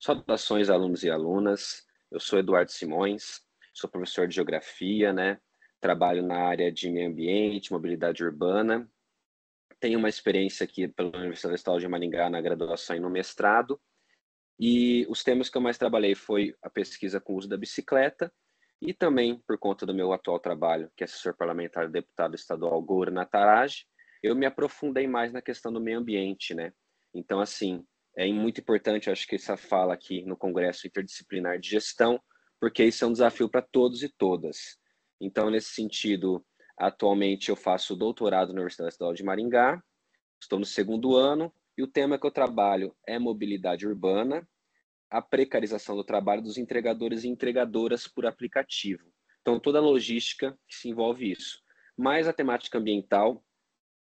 Saudações, alunos e alunas. Eu sou Eduardo Simões, sou professor de Geografia, né? Trabalho na área de meio ambiente, mobilidade urbana. Tenho uma experiência aqui pela Universidade Estadual de Maringá na graduação e no mestrado. E os temas que eu mais trabalhei foi a pesquisa com o uso da bicicleta e também, por conta do meu atual trabalho, que é assessor parlamentar do deputado estadual Goura Nataraj, eu me aprofundei mais na questão do meio ambiente, né? Então, assim, é muito importante, acho que essa fala aqui no Congresso Interdisciplinar de Gestão, porque isso é um desafio para todos e todas. Então, nesse sentido, atualmente eu faço doutorado na Universidade Estadual de Maringá, estou no segundo ano, e o tema que eu trabalho é mobilidade urbana, a precarização do trabalho dos entregadores e entregadoras por aplicativo. Então, toda a logística que se envolve isso. Mas a temática ambiental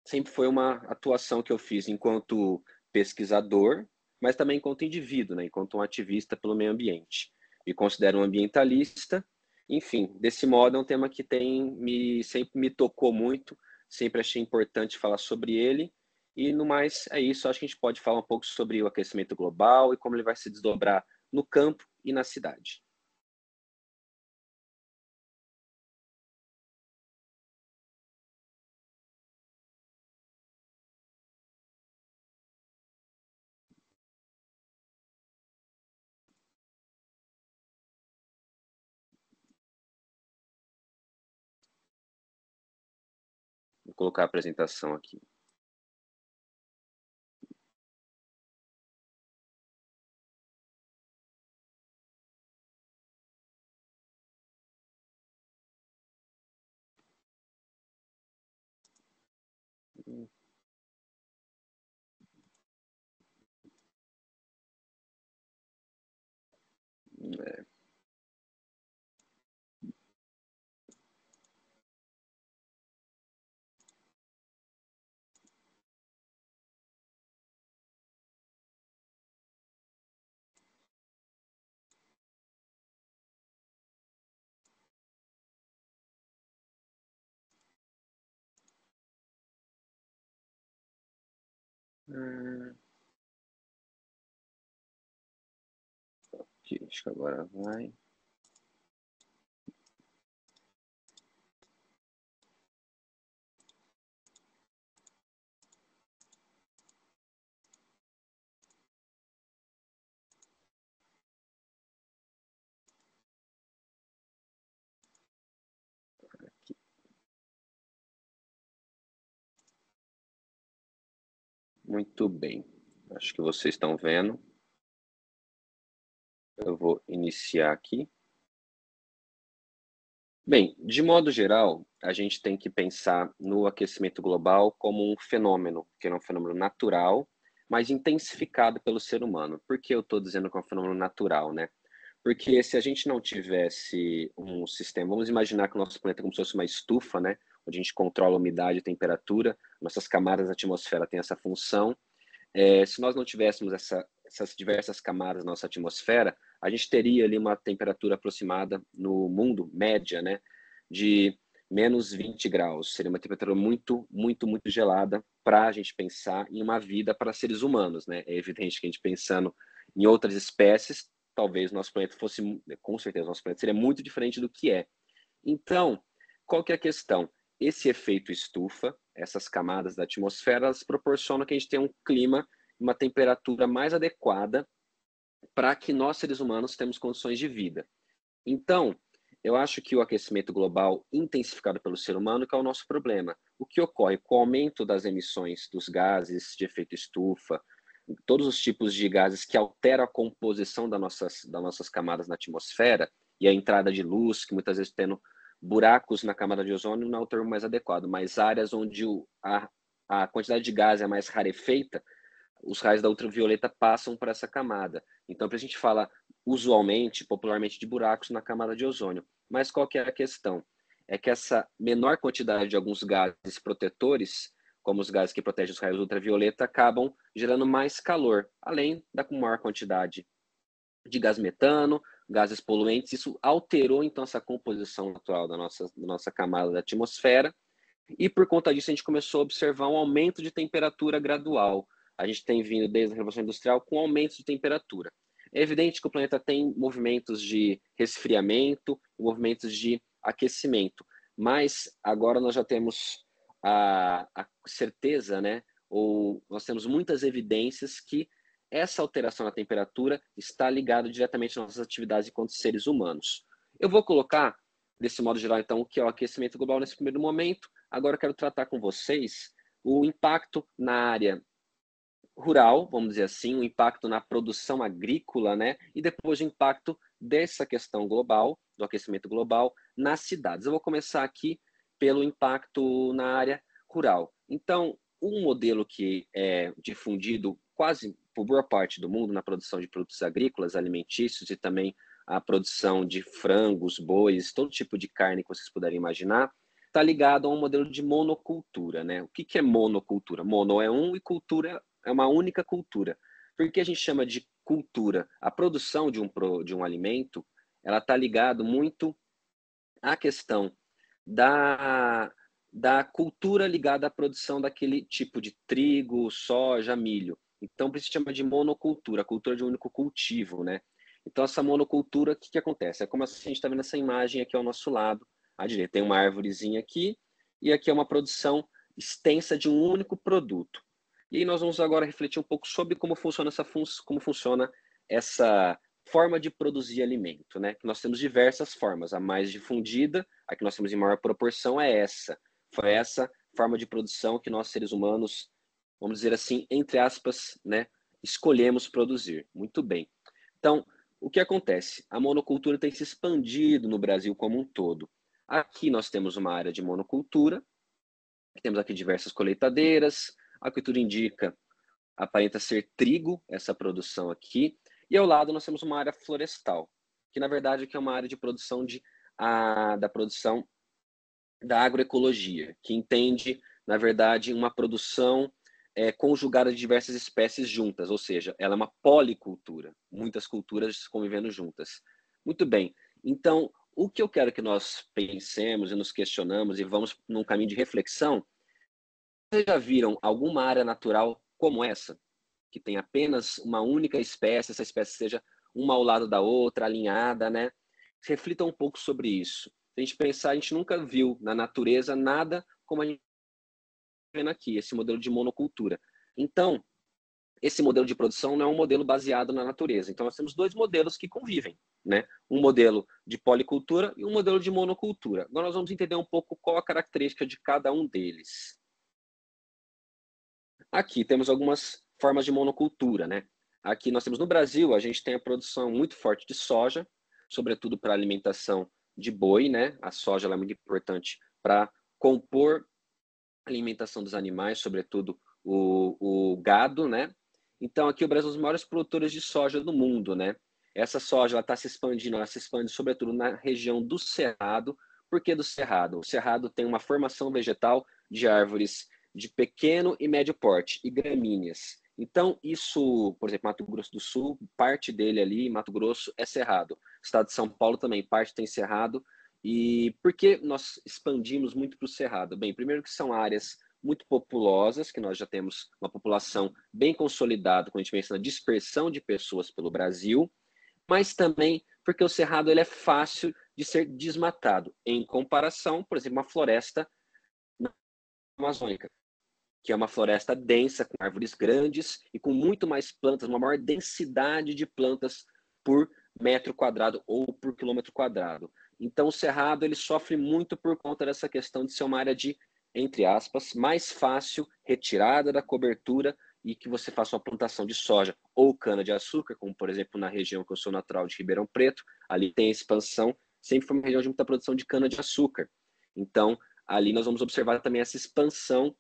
sempre foi uma atuação que eu fiz enquanto pesquisador, mas também enquanto indivíduo, né? Enquanto um ativista pelo meio ambiente. Me considero um ambientalista. Enfim, desse modo é um tema que sempre me tocou muito, sempre achei importante falar sobre ele. E no mais é isso, acho que a gente pode falar um pouco sobre o aquecimento global e como ele vai se desdobrar no campo e na cidade. Vou colocar a apresentação aqui. Aqui, acho que agora vai. Muito bem. Acho que vocês estão vendo. Eu vou iniciar aqui. Bem, de modo geral, a gente tem que pensar no aquecimento global como um fenômeno, que é um fenômeno natural, mas intensificado pelo ser humano. Por que eu estou dizendo que é um fenômeno natural, né? Porque se a gente não tivesse um sistema, vamos imaginar que o nosso planeta é como se fosse uma estufa, né? Onde a gente controla a umidade e a temperatura, nossas camadas da atmosfera têm essa função. Se nós não tivéssemos essas diversas camadas na nossa atmosfera, a gente teria ali uma temperatura aproximada no mundo, média, né, de menos 20 graus. Seria uma temperatura muito, muito, muito gelada para a gente pensar em uma vida para seres humanos, né? É evidente que a gente pensando em outras espécies, talvez nosso planeta fosse, com certeza, nosso planeta seria muito diferente do que é. Então, qual que é a questão? Esse efeito estufa, essas camadas da atmosfera, elas proporcionam que a gente tenha um clima, uma temperatura mais adequada para que nós, seres humanos, temos condições de vida. Então, eu acho que o aquecimento global intensificado pelo ser humano que é o nosso problema. O que ocorre com o aumento das emissões dos gases de efeito estufa, todos os tipos de gases que alteram a composição das nossas camadas na atmosfera e a entrada de luz, que muitas vezes tendo buracos na camada de ozônio não é o termo mais adequado, mas áreas onde a quantidade de gás é mais rarefeita, os raios da ultravioleta passam por essa camada. Então, a gente fala usualmente, popularmente, de buracos na camada de ozônio. Mas qual que é a questão? É que essa menor quantidade de alguns gases protetores, como os gases que protegem os raios ultravioleta, acabam gerando mais calor, além da maior quantidade de gás metano, gases poluentes. Isso alterou, então, essa composição natural da nossa camada da atmosfera, e por conta disso a gente começou a observar um aumento de temperatura gradual. A gente tem vindo desde a Revolução Industrial com aumento de temperatura. É evidente que o planeta tem movimentos de resfriamento, movimentos de aquecimento, mas agora nós já temos a certeza, né, ou nós temos muitas evidências que essa alteração na temperatura está ligada diretamente às nossas atividades enquanto seres humanos. Eu vou colocar, desse modo geral, então, o que é o aquecimento global nesse primeiro momento. Agora eu quero tratar com vocês o impacto na área rural, vamos dizer assim, o impacto na produção agrícola, né? E depois o impacto dessa questão global, do aquecimento global, nas cidades. Eu vou começar aqui pelo impacto na área rural. Então, um modelo que é difundido quase por boa parte do mundo na produção de produtos agrícolas, alimentícios e também a produção de frangos, bois, todo tipo de carne que vocês puderem imaginar, está ligado a um modelo de monocultura, né? O que é monocultura? Mono é um e cultura é uma única cultura. Por que a gente chama de cultura? A produção de um alimento, ela está ligado muito à questão da, da cultura ligada à produção daquele tipo de trigo, soja, milho. Então, por isso se chama de monocultura, a cultura de um único cultivo, né? Então, essa monocultura, o que acontece? É como assim, a gente está vendo essa imagem aqui ao nosso lado, à direita. Tem uma árvorezinha aqui, e aqui é uma produção extensa de um único produto. E aí nós vamos agora refletir um pouco sobre como funciona essa forma de produzir alimento, né? Nós temos diversas formas. A mais difundida, a que nós temos em maior proporção, é essa. Foi essa forma de produção que nós, seres humanos, vamos dizer assim, entre aspas, né, escolhemos produzir. Muito bem. Então, o que acontece? A monocultura tem se expandido no Brasil como um todo. Aqui nós temos uma área de monocultura, temos aqui diversas colheitadeiras, a que tudo indica, aparenta ser trigo, essa produção aqui, e ao lado nós temos uma área florestal, que na verdade aqui é uma área de produção da produção da agroecologia, que entende, na verdade, uma produção conjugada de diversas espécies juntas, ou seja, ela é uma policultura, muitas culturas convivendo juntas. Muito bem, então, o que eu quero que nós pensemos e nos questionamos e vamos num caminho de reflexão. Vocês já viram alguma área natural como essa? Que tem apenas uma única espécie, essa espécie seja uma ao lado da outra, alinhada, né? Reflitam um pouco sobre isso. Se a gente pensar, a gente nunca viu na natureza nada como a gente está vendo aqui, esse modelo de monocultura. Então, esse modelo de produção não é um modelo baseado na natureza. Então, nós temos dois modelos que convivem, né? Um modelo de policultura e um modelo de monocultura. Agora nós vamos entender um pouco qual a característica de cada um deles. Aqui temos algumas formas de monocultura, né? Aqui nós temos no Brasil, a gente tem a produção muito forte de soja, sobretudo para alimentação de boi, né? A soja ela é muito importante para compor a alimentação dos animais, sobretudo o gado, né? Então aqui o Brasil é um dos maiores produtores de soja do mundo, né? Essa soja ela está se expandindo, ela se expande sobretudo na região do Cerrado. Por que do Cerrado? O Cerrado tem uma formação vegetal de árvores de pequeno e médio porte e gramíneas. Então, isso, por exemplo, Mato Grosso do Sul, parte dele ali, Mato Grosso, é cerrado. O estado de São Paulo também, parte tem cerrado. E por que nós expandimos muito para o cerrado? Bem, primeiro que são áreas muito populosas, que nós já temos uma população bem consolidada quando a gente pensa na dispersão de pessoas pelo Brasil, mas também porque o cerrado ele é fácil de ser desmatado, em comparação, por exemplo, uma floresta amazônica, que é uma floresta densa, com árvores grandes e com muito mais plantas, uma maior densidade de plantas por metro quadrado ou por quilômetro quadrado. Então, o cerrado ele sofre muito por conta dessa questão de ser uma área de, entre aspas, mais fácil retirada da cobertura e que você faça uma plantação de soja ou cana-de-açúcar, como, por exemplo, na região que eu sou natural de Ribeirão Preto, ali tem expansão, sempre foi uma região de muita produção de cana-de-açúcar. Então, ali nós vamos observar também essa expansão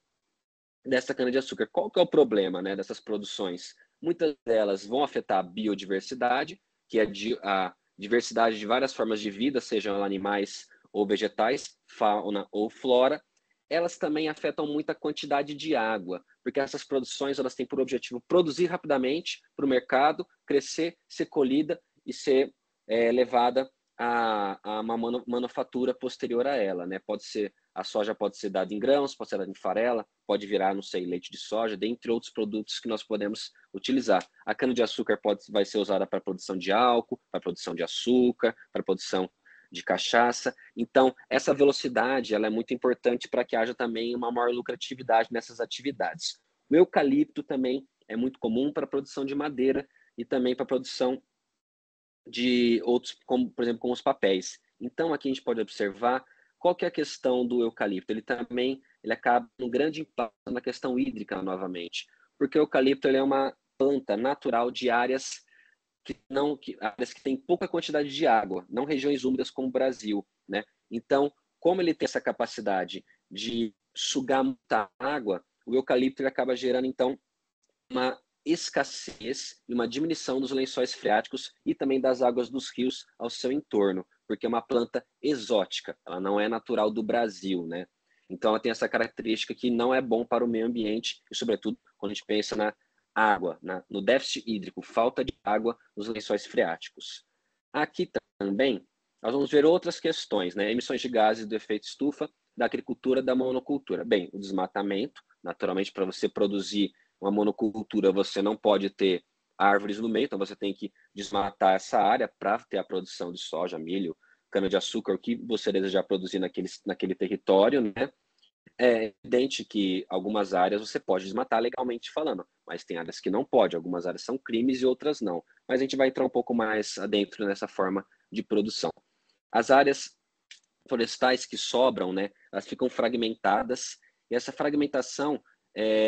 dessa cana-de-açúcar. Qual que é o problema, né, dessas produções? Muitas delas vão afetar a biodiversidade, que é a diversidade de várias formas de vida, sejam animais ou vegetais, fauna ou flora. Elas também afetam muito a quantidade de água, porque essas produções elas têm por objetivo produzir rapidamente para o mercado, crescer, ser colhida e ser levada a uma manufatura posterior a ela, né? Pode ser A soja pode ser dada em grãos, pode ser dada em farela, pode virar, não sei, leite de soja, dentre outros produtos que nós podemos utilizar. A cana-de-açúcar vai ser usada para a produção de álcool, para a produção de açúcar, para a produção de cachaça. Então, essa velocidade ela é muito importante para que haja também uma maior lucratividade nessas atividades. O eucalipto também é muito comum para a produção de madeira e também para a produção de outros, como, por exemplo, com os papéis. Então, aqui a gente pode observar qual que é a questão do eucalipto. Ele acaba um grande impacto na questão hídrica novamente, porque o eucalipto ele é uma planta natural de áreas áreas que têm pouca quantidade de água, não regiões úmidas como o Brasil, né? Então, como ele tem essa capacidade de sugar muita água, o eucalipto ele acaba gerando então uma escassez e uma diminuição dos lençóis freáticos e também das águas dos rios ao seu entorno, porque é uma planta exótica, ela não é natural do Brasil, né? Então ela tem essa característica que não é bom para o meio ambiente e, sobretudo, quando a gente pensa na água, no déficit hídrico, falta de água nos lençóis freáticos. Aqui também nós vamos ver outras questões, né? Emissões de gases do efeito estufa da agricultura da monocultura. Bem, o desmatamento, naturalmente, para você produzir uma monocultura, você não pode ter árvores no meio, então você tem que desmatar essa área para ter a produção de soja, milho, cana-de-açúcar, o que você desejar produzir naquele território, né? É evidente que algumas áreas você pode desmatar legalmente falando, mas tem áreas que não pode, algumas áreas são crimes e outras não. Mas a gente vai entrar um pouco mais adentro nessa forma de produção. As áreas florestais que sobram, né, elas ficam fragmentadas, e essa fragmentação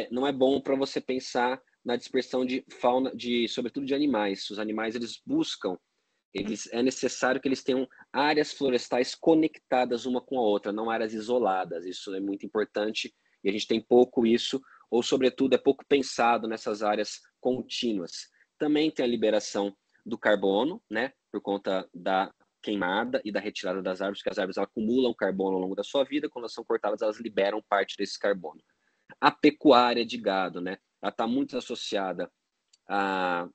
não é bom para você pensar na dispersão de fauna, sobretudo de animais. Os animais, eles buscam, é necessário que eles tenham áreas florestais conectadas uma com a outra, não áreas isoladas. Isso é muito importante e a gente tem pouco isso, ou sobretudo é pouco pensado nessas áreas contínuas. Também tem a liberação do carbono, né, por conta da queimada e da retirada das árvores, porque as árvores acumulam carbono ao longo da sua vida, quando elas são cortadas, elas liberam parte desse carbono. A pecuária de gado, né, ela está muito associada à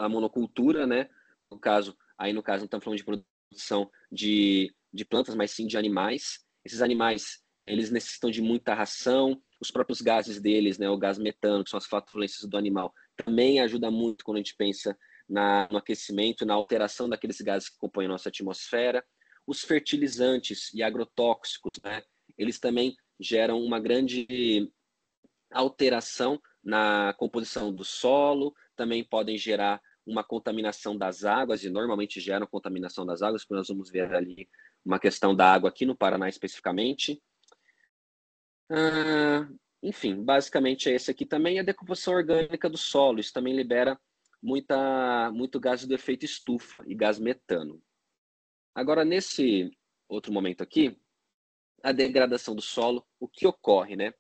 monocultura, né, no caso não estamos falando de produção de plantas, mas sim de animais. Esses animais, eles necessitam de muita ração, os próprios gases deles, né, o gás metano, que são as flatulências do animal, também ajuda muito quando a gente pensa no aquecimento, na alteração daqueles gases que compõem a nossa atmosfera. Os fertilizantes e agrotóxicos, né, eles também geram uma grande alteração na composição do solo, também podem gerar uma contaminação das águas, e normalmente geram contaminação das águas, porque nós vamos ver ali uma questão da água aqui no Paraná especificamente. Enfim, basicamente é esse aqui também. A decomposição orgânica do solo, isso também libera muito gás do efeito estufa e gás metano. Agora, nesse outro momento aqui, a degradação do solo, o que ocorre, né?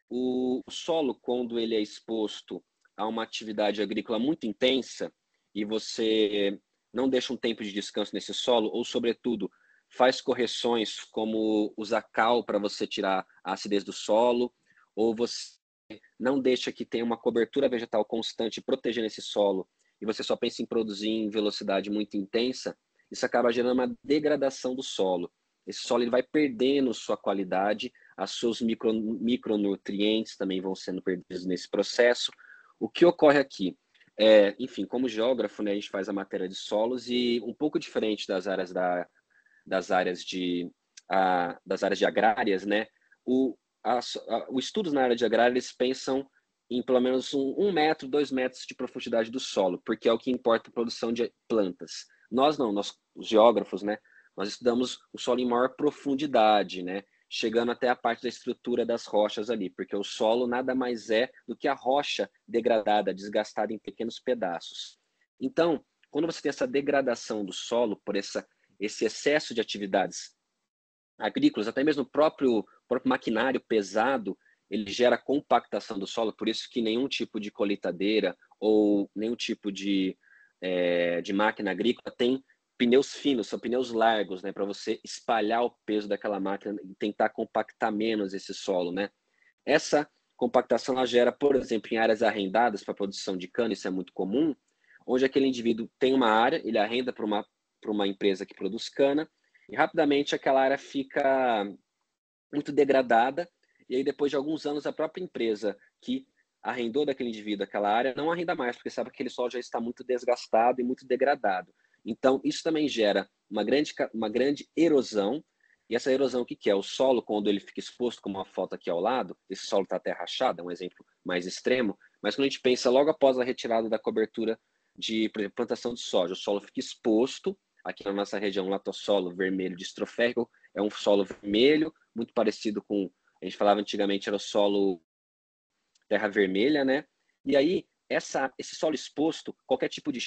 O solo, quando ele é exposto a uma atividade agrícola muito intensa e você não deixa um tempo de descanso nesse solo, ou, sobretudo, faz correções como usar cal para você tirar a acidez do solo, ou você não deixa que tenha uma cobertura vegetal constante protegendo esse solo, e você só pensa em produzir em velocidade muito intensa, isso acaba gerando uma degradação do solo. Esse solo ele vai perdendo sua qualidade, os seus micronutrientes também vão sendo perdidos nesse processo. O que ocorre aqui? Enfim, como geógrafo, né, a gente faz a matéria de solos e um pouco diferente das áreas de agrárias, né? Os estudos na área de agrária, eles pensam em pelo menos 1 metro, 2 metros de profundidade do solo, porque é o que importa a produção de plantas. Nós não, nós, os geógrafos, né? Nós estudamos o solo em maior profundidade, né? Chegando até a parte da estrutura das rochas ali, porque o solo nada mais é do que a rocha degradada, desgastada em pequenos pedaços. Então, quando você tem essa degradação do solo por esse excesso de atividades agrícolas, até mesmo o próprio maquinário pesado, ele gera compactação do solo, por isso que nenhum tipo de colheitadeira ou nenhum tipo de máquina agrícola tem pneus finos, são pneus largos, né, para você espalhar o peso daquela máquina e tentar compactar menos esse solo, né? Essa compactação ela gera, por exemplo, em áreas arrendadas para produção de cana, isso é muito comum, onde aquele indivíduo tem uma área, ele arrenda para uma empresa que produz cana, e rapidamente aquela área fica muito degradada, e aí depois de alguns anos a própria empresa que arrendou daquele indivíduo aquela área não arrenda mais, porque sabe que aquele solo já está muito desgastado e muito degradado. Então, isso também gera uma grande erosão, e essa erosão, o que que é? O solo, quando ele fica exposto, como a foto aqui ao lado, esse solo está até rachado, é um exemplo mais extremo, mas quando a gente pensa logo após a retirada da cobertura de, por exemplo, plantação de soja, o solo fica exposto, aqui na nossa região, latossolo vermelho distroférrico, é um solo vermelho, muito parecido com, a gente falava antigamente, era o solo terra vermelha, né? E aí, esse solo exposto, qualquer tipo de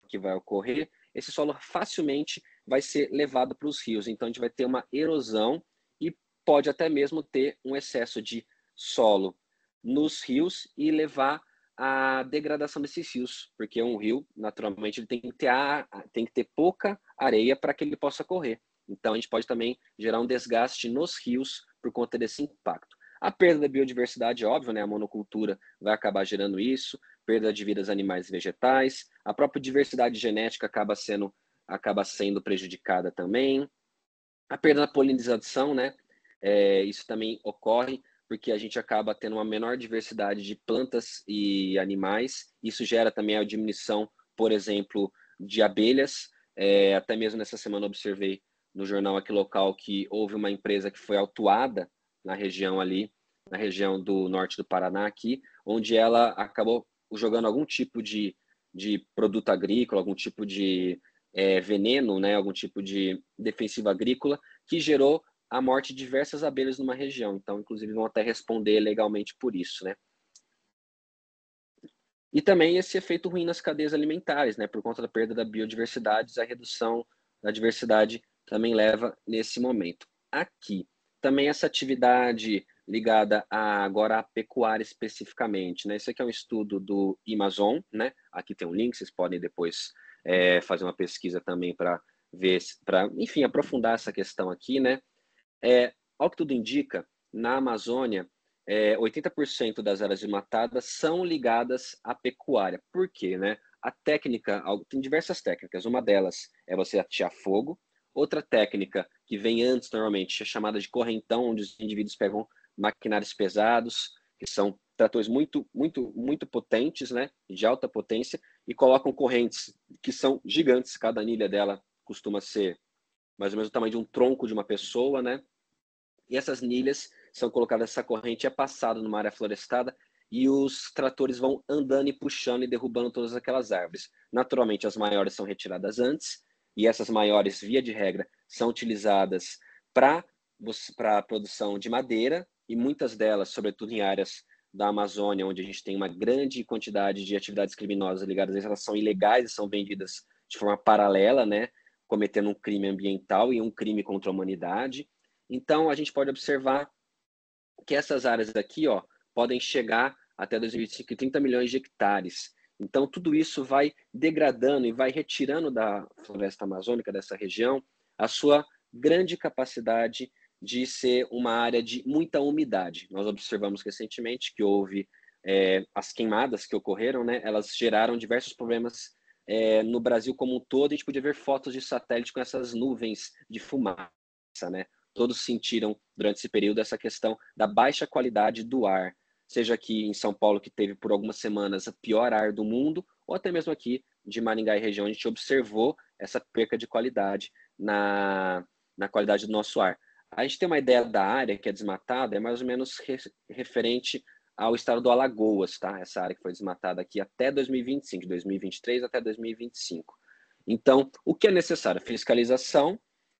que vai ocorrer, esse solo facilmente vai ser levado para os rios. Então, a gente vai ter uma erosão e pode até mesmo ter um excesso de solo nos rios e levar à degradação desses rios, porque um rio, naturalmente, ele tem que ter pouca areia para que ele possa correr. Então, a gente pode também gerar um desgaste nos rios por conta desse impacto. A perda da biodiversidade, óbvio, né? A monocultura vai acabar gerando isso, perda de vidas animais e vegetais, a própria diversidade genética acaba sendo prejudicada também. A perda da polinização, né? Isso também ocorre porque a gente acaba tendo uma menor diversidade de plantas e animais. Isso gera também a diminuição, por exemplo, de abelhas. Até mesmo nessa semana observei no jornal aqui local que houve uma empresa que foi autuada na região ali, na região do norte do Paraná aqui, onde ela acabou jogando algum tipo de produto agrícola, algum tipo de veneno, né, algum tipo de defensivo agrícola, que gerou a morte de diversas abelhas numa região. Então, inclusive, vão até responder legalmente por isso, né? E também esse efeito ruim nas cadeias alimentares, né? Por conta da perda da biodiversidade, a redução da diversidade também leva nesse momento. Aqui, também essa atividade ligada agora à pecuária especificamente, né? Isso aqui é um estudo do Amazon, né? Aqui tem um link, vocês podem depois fazer uma pesquisa também para ver, enfim, aprofundar essa questão aqui, né? Ao que tudo indica, na Amazônia, 80% das áreas desmatadas são ligadas à pecuária. Por quê, né? A técnica, tem diversas técnicas. Uma delas é você atear fogo. Outra técnica que vem antes, normalmente, é chamada de correntão, onde os indivíduos pegam maquinários pesados, que são tratores muito, muito, muito potentes, né? De alta potência, e colocam correntes que são gigantes. Cada anilha dela costuma ser mais ou menos o tamanho de um tronco de uma pessoa, né? E essas nilhas são colocadas, essa corrente é passada numa área florestada e os tratores vão andando e puxando e derrubando todas aquelas árvores. Naturalmente, as maiores são retiradas antes, e essas maiores, via de regra, são utilizadas para a produção de madeira, e muitas delas, sobretudo em áreas da Amazônia, onde a gente tem uma grande quantidade de atividades criminosas ligadas a isso, elas são ilegais e são vendidas de forma paralela, né, cometendo um crime ambiental e um crime contra a humanidade. Então, a gente pode observar que essas áreas aqui, ó, podem chegar até 2025 em 30 milhões de hectares. Então, tudo isso vai degradando e vai retirando da floresta amazônica, dessa região, a sua grande capacidade de ser uma área de muita umidade. Nós observamos recentemente que houve as queimadas que ocorreram, né? Elas geraram diversos problemas no Brasil como um todo. A gente podia ver fotos de satélite com essas nuvens de fumaça, né? Todos sentiram durante esse período essa questão da baixa qualidade do ar, seja aqui em São Paulo, que teve por algumas semanas o pior ar do mundo, ou até mesmo aqui de Maringá e região, a gente observou essa perca de qualidade na qualidade do nosso ar. A gente tem uma ideia da área que é desmatada, é mais ou menos referente ao estado do Alagoas, tá? Essa área que foi desmatada aqui até 2025, de 2023 até 2025. Então, o que é necessário? Fiscalização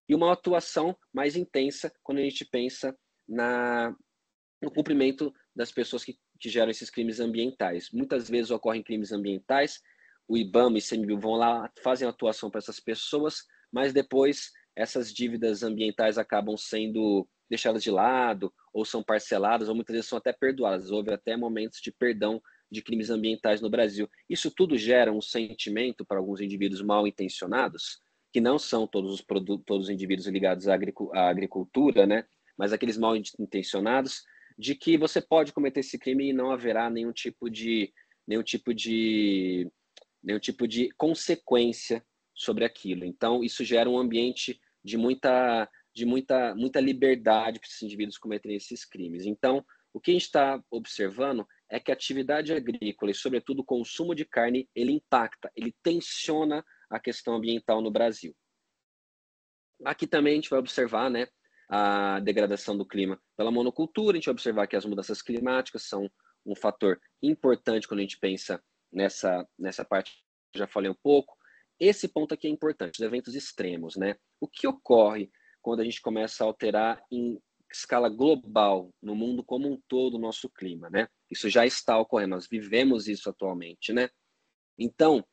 e uma atuação mais intensa quando a gente pensa no cumprimento das pessoas que geram esses crimes ambientais. Muitas vezes ocorrem crimes ambientais, o IBAMA e ICMBio vão lá, fazem atuação para essas pessoas, mas depois essas dívidas ambientais acabam sendo deixadas de lado, ou são parceladas, ou muitas vezes são até perdoadas. Houve até momentos de perdão de crimes ambientais no Brasil. Isso tudo gera um sentimento para alguns indivíduos mal intencionados, que não são todos os indivíduos ligados à agricultura, né? Mas aqueles mal intencionados, de que você pode cometer esse crime e não haverá nenhum tipo de consequência sobre aquilo. Então, isso gera um ambiente de muita de muita liberdade para esses indivíduos cometerem esses crimes. Então, o que a gente está observando é que a atividade agrícola e, sobretudo, o consumo de carne, ele impacta, ele tensiona a questão ambiental no Brasil. Aqui também a gente vai observar, né, a degradação do clima pela monocultura, a gente vai observar que as mudanças climáticas são um fator importante quando a gente pensa nessa parte que eu já falei um pouco. Esse ponto aqui é importante, os eventos extremos, né? O que ocorre quando a gente começa a alterar em escala global, no mundo como um todo, o nosso clima, né? Isso já está ocorrendo, nós vivemos isso atualmente, né? Então,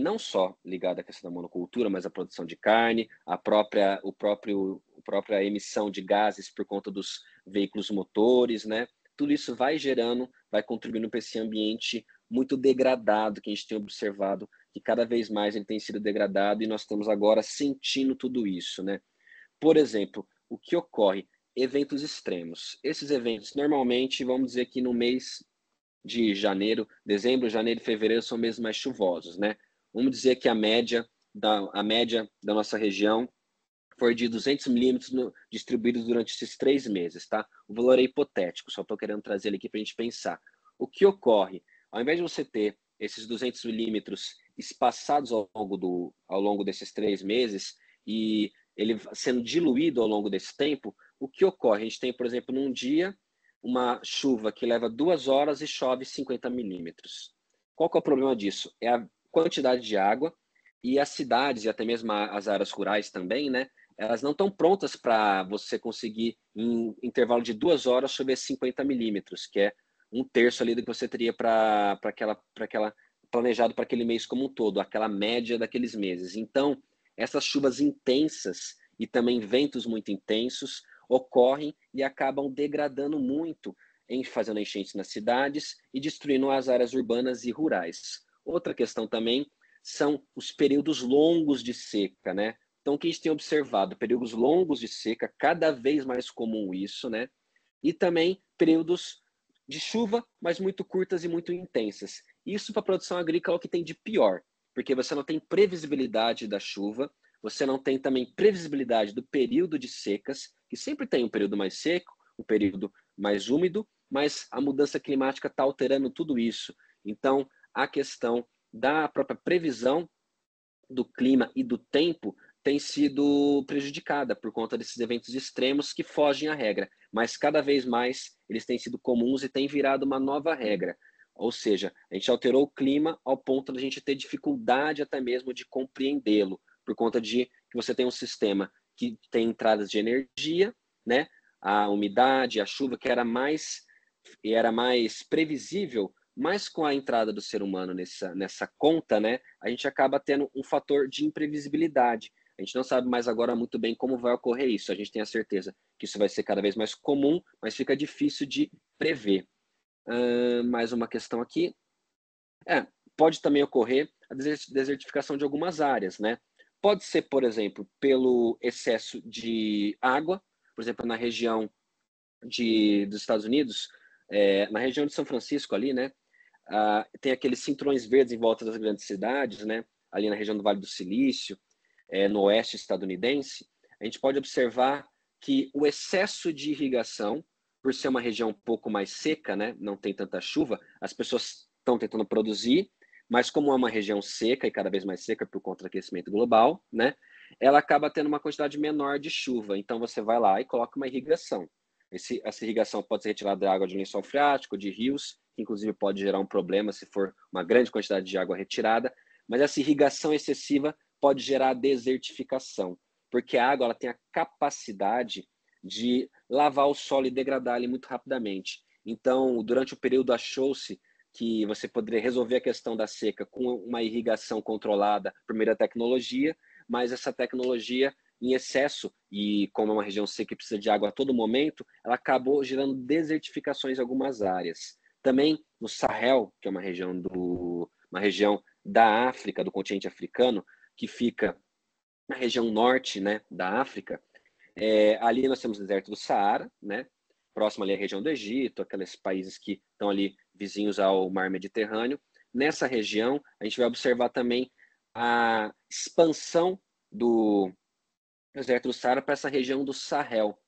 não só ligado à questão da monocultura, mas a produção de carne, a própria emissão de gases por conta dos veículos motores, né? Tudo isso vai gerando, vai contribuindo para esse ambiente muito degradado que a gente tem observado, que cada vez mais ele tem sido degradado e nós estamos agora sentindo tudo isso, né? Por exemplo, o que ocorre? Eventos extremos. Esses eventos, normalmente, vamos dizer que no mês de janeiro, dezembro, janeiro e fevereiro são meses mais chuvosos, né? Vamos dizer que a média da nossa região foi de 200 milímetros distribuídos durante esses 3 meses, tá? O valor é hipotético, só estou querendo trazer ele aqui para a gente pensar. O que ocorre? Ao invés de você ter esses 200 milímetros espaçados ao longo desses 3 meses e ele sendo diluído ao longo desse tempo, o que ocorre? A gente tem, por exemplo, num dia, uma chuva que leva 2 horas e chove 50 milímetros. Qual que é o problema disso? É a quantidade de água e as cidades e até mesmo as áreas rurais também, né? Elas não estão prontas para você conseguir, em intervalo de 2 horas, chover 50 milímetros, que é um terço ali do que você teria para aquela planejado para aquele mês como um todo, aquela média daqueles meses. Então, essas chuvas intensas e também ventos muito intensos ocorrem e acabam degradando muito, fazendo enchentes nas cidades e destruindo as áreas urbanas e rurais. Outra questão também são os períodos longos de seca, né? Então, o que a gente tem observado? Períodos longos de seca, cada vez mais comum isso, né? E também períodos de chuva, mas muito curtas e muito intensas. Isso para a produção agrícola é o que tem de pior, porque você não tem previsibilidade da chuva, você não tem também previsibilidade do período de secas, que sempre tem um período mais seco, um período mais úmido, mas a mudança climática está alterando tudo isso. Então, a questão da própria previsão do clima e do tempo tem sido prejudicada por conta desses eventos extremos que fogem à regra, mas cada vez mais eles têm sido comuns e têm virado uma nova regra. Ou seja, a gente alterou o clima ao ponto de a gente ter dificuldade até mesmo de compreendê-lo, por conta de que você tem um sistema que tem entradas de energia, né? A umidade, a chuva que era mais previsível, mas com a entrada do ser humano nessa conta, né, a gente acaba tendo um fator de imprevisibilidade. A gente não sabe mais agora muito bem como vai ocorrer isso. A gente tem a certeza que isso vai ser cada vez mais comum, mas fica difícil de prever. Mais uma questão aqui. Pode também ocorrer a desertificação de algumas áreas, né? Pode ser, por exemplo, pelo excesso de água, por exemplo, na região dos Estados Unidos, na região de São Francisco ali, né? Tem aqueles cinturões verdes em volta das grandes cidades, né? Ali na região do Vale do Silício, no oeste estadunidense, a gente pode observar que o excesso de irrigação, por ser uma região um pouco mais seca, né? Não tem tanta chuva, as pessoas estão tentando produzir, mas como é uma região seca e cada vez mais seca por conta do aquecimento global, né? Ela acaba tendo uma quantidade menor de chuva. Então você vai lá e coloca uma irrigação. Essa irrigação pode ser retirada da água de lençol freático, de rios, que inclusive pode gerar um problema se for uma grande quantidade de água retirada, mas essa irrigação excessiva pode gerar desertificação, porque a água ela tem a capacidade de lavar o solo e degradar ele muito rapidamente. Então, durante o período achou-se que você poderia resolver a questão da seca com uma irrigação controlada por meio da tecnologia, mas essa tecnologia em excesso, e como é uma região seca e precisa de água a todo momento, ela acabou gerando desertificações em algumas áreas. Também no Sahel, que é uma região da África, do continente africano, que fica na região norte, né, da África, ali nós temos o deserto do Saara, né, próximo ali à região do Egito, aqueles países que estão ali vizinhos ao mar Mediterrâneo. Nessa região, a gente vai observar também a expansão deserto do Saara para essa região do Sahel,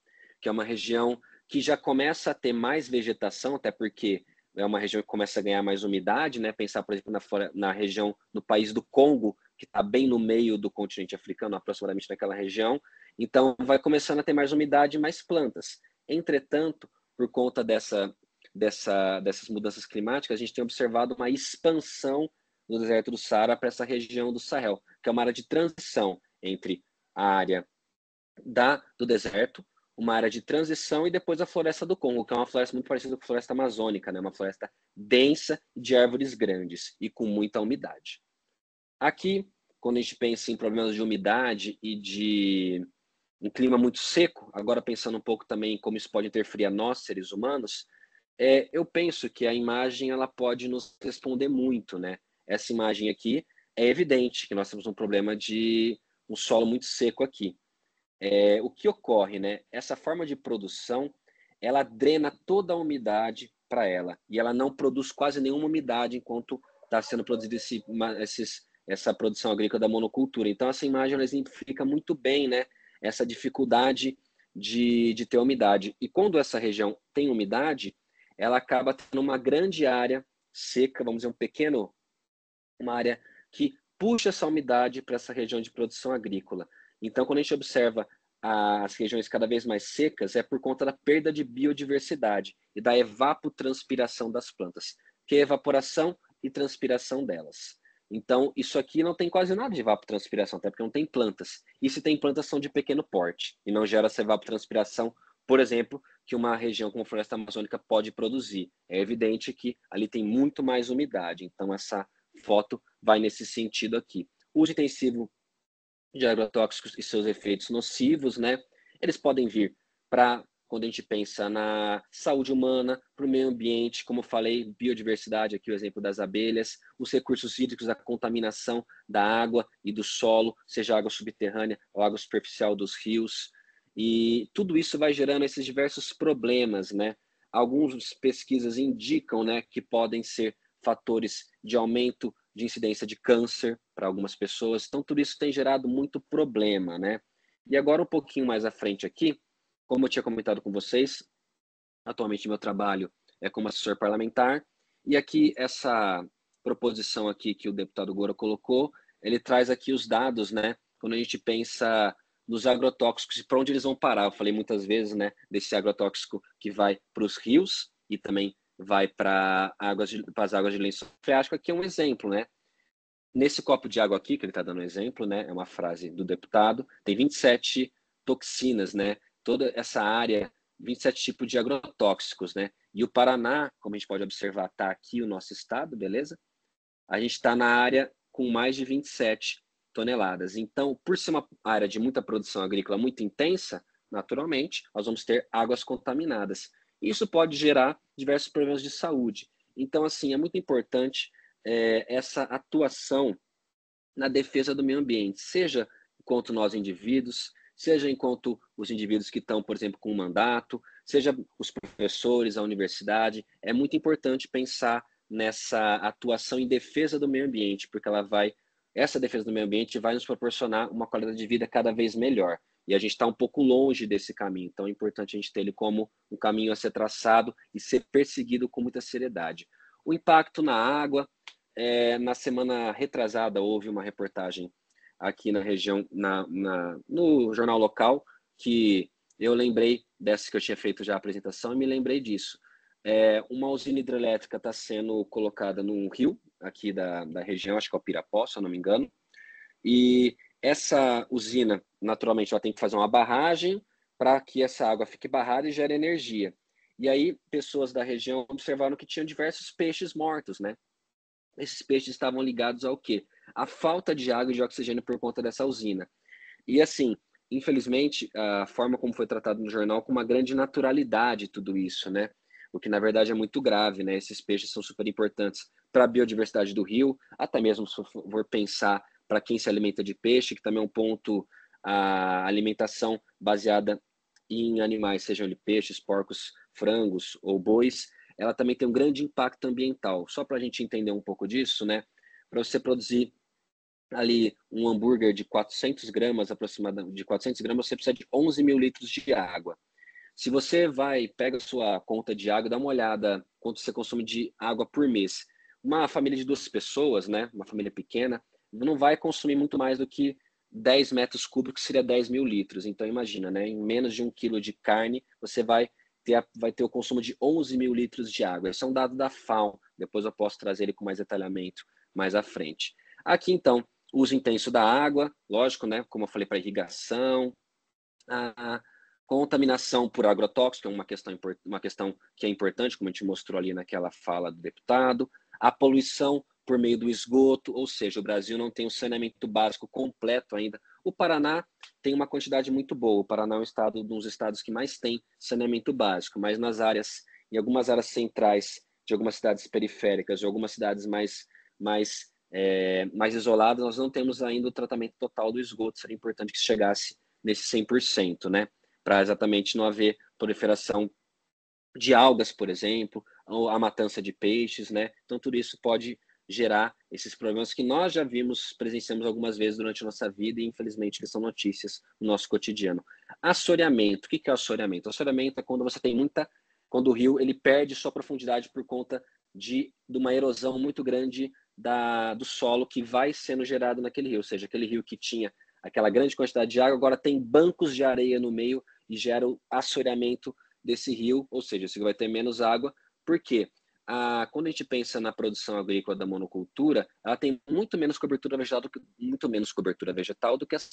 que é uma região que já começa a ter mais vegetação, até porque é uma região que começa a ganhar mais umidade, né? Pensar, por exemplo, na região do país do Congo, que está bem no meio do continente africano, aproximadamente naquela região. Então, vai começando a ter mais umidade e mais plantas. Entretanto, por conta dessas mudanças climáticas, a gente tem observado uma expansão do deserto do Saara para essa região do Sahel, que é uma área de transição entre a área do deserto, uma área de transição e depois a floresta do Congo, que é uma floresta muito parecida com a floresta amazônica, né? Uma floresta densa de árvores grandes e com muita umidade. Aqui, quando a gente pensa em problemas de umidade e de um clima muito seco, agora pensando um pouco também em como isso pode interferir a nós, seres humanos, eu penso que a imagem ela pode nos responder muito, né? Essa imagem aqui é evidente que nós temos um problema de um solo muito seco aqui. O que ocorre, né? Essa forma de produção, ela drena toda a umidade para ela e ela não produz quase nenhuma umidade enquanto está sendo produzido essa produção agrícola da monocultura. Então essa imagem ela exemplifica muito bem, né? Essa dificuldade de ter umidade. E quando essa região tem umidade, ela acaba tendo uma grande área seca, vamos dizer uma área que puxa essa umidade para essa região de produção agrícola. Então, quando a gente observa as regiões cada vez mais secas, é por conta da perda de biodiversidade e da evapotranspiração das plantas, que é evaporação e transpiração delas. Então, isso aqui não tem quase nada de evapotranspiração, até porque não tem plantas. E se tem plantas, são de pequeno porte e não gera essa evapotranspiração, por exemplo, que uma região como a floresta amazônica pode produzir. É evidente que ali tem muito mais umidade, então essa foto vai nesse sentido aqui. O uso intensivo de agrotóxicos e seus efeitos nocivos, né? Eles podem vir para, quando a gente pensa na saúde humana, para o meio ambiente, como eu falei, biodiversidade, aqui o exemplo das abelhas, os recursos hídricos, a contaminação da água e do solo, seja água subterrânea ou água superficial dos rios, e tudo isso vai gerando esses diversos problemas, né? Algumas pesquisas indicam, né, que podem ser fatores de aumento de incidência de câncer para algumas pessoas. Então, tudo isso tem gerado muito problema, né? E agora, um pouquinho mais à frente aqui, como eu tinha comentado com vocês, atualmente meu trabalho é como assessor parlamentar, e aqui essa proposição aqui que o deputado Gora colocou, ele traz aqui os dados, né? Quando a gente pensa nos agrotóxicos e para onde eles vão parar. Eu falei muitas vezes, né, desse agrotóxico que vai para os rios e também vai para as águas de lençol freático. Aqui é um exemplo, né? Nesse copo de água aqui, que ele está dando um exemplo, né? É uma frase do deputado, tem 27 toxinas, né? Toda essa área, 27 tipos de agrotóxicos, né? E o Paraná, como a gente pode observar, está aqui o nosso estado, beleza? A gente está na área com mais de 27 toneladas. Então, por ser uma área de muita produção agrícola muito intensa, naturalmente, nós vamos ter águas contaminadas. Isso pode gerar diversos problemas de saúde. Então, assim, é muito importante essa atuação na defesa do meio ambiente, seja enquanto nós indivíduos, seja enquanto os indivíduos que estão, por exemplo, com um mandato, seja os professores, a universidade. É muito importante pensar nessa atuação em defesa do meio ambiente, porque essa defesa do meio ambiente vai nos proporcionar uma qualidade de vida cada vez melhor. E a gente está um pouco longe desse caminho, então é importante a gente ter ele como um caminho a ser traçado e ser perseguido com muita seriedade. O impacto na água, na semana retrasada, houve uma reportagem aqui na região, no jornal local, que eu lembrei dessa que eu tinha feito já a apresentação e me lembrei disso. Uma usina hidrelétrica está sendo colocada num rio aqui da região, acho que é o Pirapó, se eu não me engano, e essa usina, naturalmente, ela tem que fazer uma barragem para que essa água fique barrada e gere energia. E aí, pessoas da região observaram que tinham diversos peixes mortos, né? Esses peixes estavam ligados ao quê? A falta de água e de oxigênio por conta dessa usina. E assim, infelizmente, a forma como foi tratado no jornal, com uma grande naturalidade tudo isso, né? O que na verdade é muito grave, né? Esses peixes são super importantes para a biodiversidade do rio, até mesmo se for pensar para quem se alimenta de peixe, que também é um ponto, a alimentação baseada em animais, sejam eles peixes, porcos, frangos ou bois, ela também tem um grande impacto ambiental. Só para a gente entender um pouco disso, né? Para você produzir ali um hambúrguer de 400 gramas, aproximadamente, de 400 gramas, você precisa de 11 mil litros de água. Se você pega a sua conta de água, dá uma olhada quanto você consome de água por mês. Uma família de 2 pessoas, né, uma família pequena, não vai consumir muito mais do que 10 metros cúbicos, seria 10 mil litros. Então, imagina, né, em menos de 1 quilo de carne, você vai ter o consumo de 11 mil litros de água. Esse é um dado da FAO. Depois eu posso trazer ele com mais detalhamento mais à frente. Aqui, então, uso intenso da água, lógico, né, como eu falei, para irrigação, a contaminação por agrotóxico é uma questão que é importante, como a gente mostrou ali naquela fala do deputado, a poluição por meio do esgoto, ou seja, o Brasil não tem um saneamento básico completo ainda. O Paraná tem uma quantidade muito boa. O Paraná é um dos estados que mais tem saneamento básico, mas em algumas áreas centrais de algumas cidades periféricas, de algumas cidades mais isoladas, nós não temos ainda o tratamento total do esgoto. Seria importante que chegasse nesse 100%, né? Para exatamente não haver proliferação de algas, por exemplo, ou a matança de peixes, né? Então, tudo isso pode gerar esses problemas que nós já presenciamos algumas vezes durante a nossa vida e, infelizmente, que são notícias no nosso cotidiano. Assoreamento. O que é assoreamento? Assoreamento é quando você tem quando o rio ele perde sua profundidade por conta de uma erosão muito grande do solo que vai sendo gerado naquele rio, ou seja, aquele rio que tinha aquela grande quantidade de água, agora tem bancos de areia no meio e gera o assoreamento desse rio, ou seja, esse rio vai ter menos água. Por quê? Quando a gente pensa na produção agrícola da monocultura, ela tem muito menos cobertura vegetal do que essa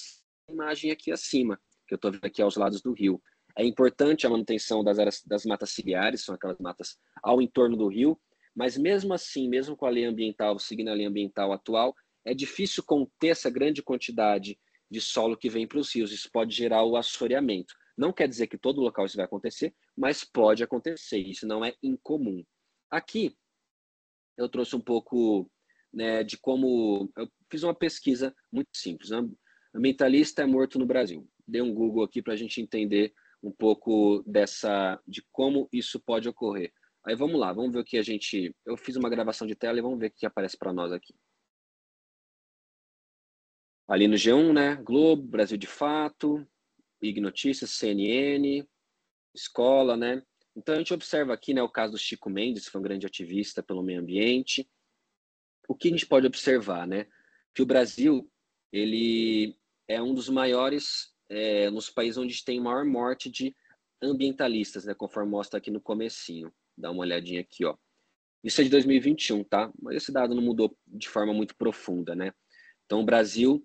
imagem aqui acima, que eu estou vendo aqui aos lados do rio. É importante a manutenção das matas ciliares, são aquelas matas ao entorno do rio, mas mesmo assim, mesmo com a lei ambiental, seguindo a lei ambiental atual, é difícil conter essa grande quantidade de solo que vem para os rios. Isso pode gerar o assoreamento. Não quer dizer que todo local isso vai acontecer, mas pode acontecer. Isso não é incomum. Aqui eu trouxe um pouco, né, de como eu fiz uma pesquisa muito simples. Ambientalista é morto no Brasil. Dei um Google aqui para a gente entender um pouco de como isso pode ocorrer. Aí vamos lá, vamos ver o que eu fiz uma gravação de tela e vamos ver o que aparece para nós aqui. Ali no G1, né? Globo, Brasil de Fato, IG Notícias, CNN, Escola, né? Então a gente observa aqui, né, o caso do Chico Mendes, que foi um grande ativista pelo meio ambiente. O que a gente pode observar, né? Que o Brasil, ele é um dos maiores nos países onde tem maior morte de ambientalistas, né? Conforme mostra aqui no comecinho. Dá uma olhadinha aqui, ó. Isso é de 2021, tá? Mas esse dado não mudou de forma muito profunda, né? Então o Brasil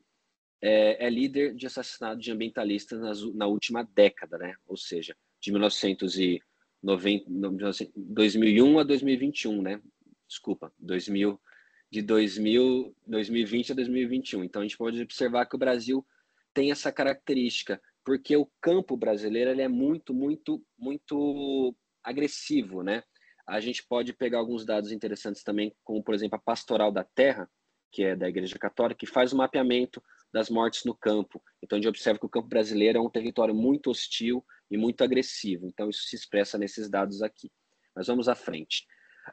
é líder de assassinato de ambientalistas na última década, né? Ou seja, de 2001 a 2021, né? Desculpa, 2020 a 2021. Então a gente pode observar que o Brasil tem essa característica, porque o campo brasileiro ele é muito, muito, muito agressivo, né? A gente pode pegar alguns dados interessantes também, como por exemplo a Pastoral da Terra, que é da Igreja Católica, que faz o mapeamento das mortes no campo. Então a gente observa que o campo brasileiro é um território muito hostil e muito agressivo. Então isso se expressa nesses dados aqui. Mas vamos à frente.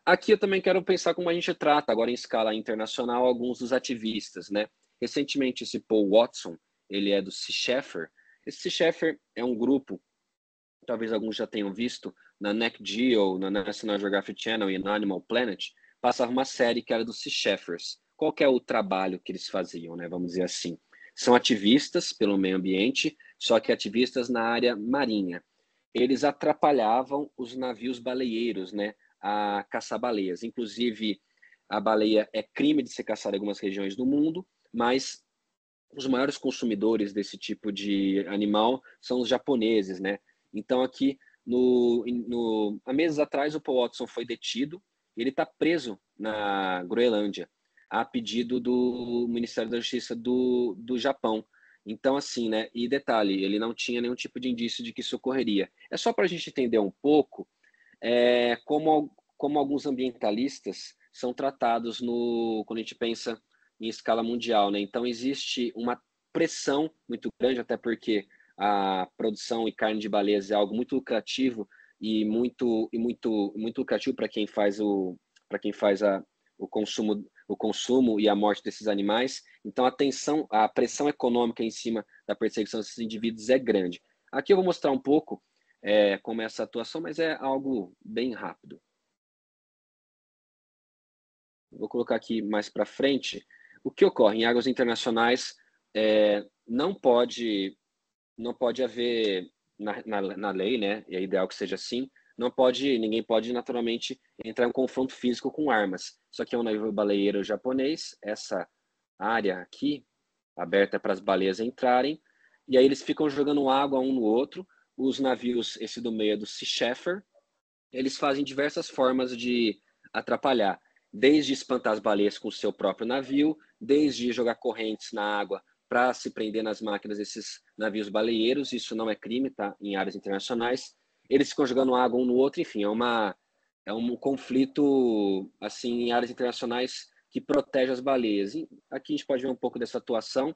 Aqui eu também quero pensar como a gente trata, agora em escala internacional, alguns dos ativistas, né? Recentemente, esse Paul Watson, ele é do Sea Shepherd. Esse Sea Shepherd é um grupo, talvez alguns já tenham visto, na Nat Geo, na National Geographic Channel e na Animal Planet, passava uma série que era dos Sea Shepherds. Qual que é o trabalho que eles faziam, né? Vamos dizer assim. São ativistas pelo meio ambiente, só que ativistas na área marinha. Eles atrapalhavam os navios baleeiros, né, a caçar baleias. Inclusive, a baleia é crime de ser caçada em algumas regiões do mundo, mas os maiores consumidores desse tipo de animal são os japoneses, né? Então, aqui, há meses atrás, o Paul Watson foi detido. Ele está preso na Groenlândia, a pedido do Ministério da Justiça do Japão. Então, assim, né? E detalhe, ele não tinha nenhum tipo de indício de que isso ocorreria. É só para a gente entender um pouco como alguns ambientalistas são tratados quando a gente pensa em escala mundial, né? Então existe uma pressão muito grande, até porque a produção e carne de baleias é algo muito lucrativo muito lucrativo para quem faz o consumo o consumo e a morte desses animais. Então, a pressão econômica em cima da perseguição desses indivíduos é grande. Aqui eu vou mostrar um pouco como é essa atuação, mas é algo bem rápido. Vou colocar aqui mais para frente. O que ocorre em águas internacionais não pode haver na lei, né? E é ideal que seja assim. Ninguém pode naturalmente entrar em confronto físico com armas. Isso aqui é um navio baleeiro japonês. Essa área aqui aberta para as baleias entrarem. E aí eles ficam jogando água um no outro. Os navios, esse do meio é do Sea Shepherd, eles fazem diversas formas de atrapalhar, desde espantar as baleias com o seu próprio navio, desde jogar correntes na água para se prender nas máquinas desses navios baleeiros. Isso não é crime, tá? Em áreas internacionais. Eles ficam jogando água um no outro, enfim, é um conflito assim em áreas internacionais que protege as baleias. E aqui a gente pode ver um pouco dessa atuação.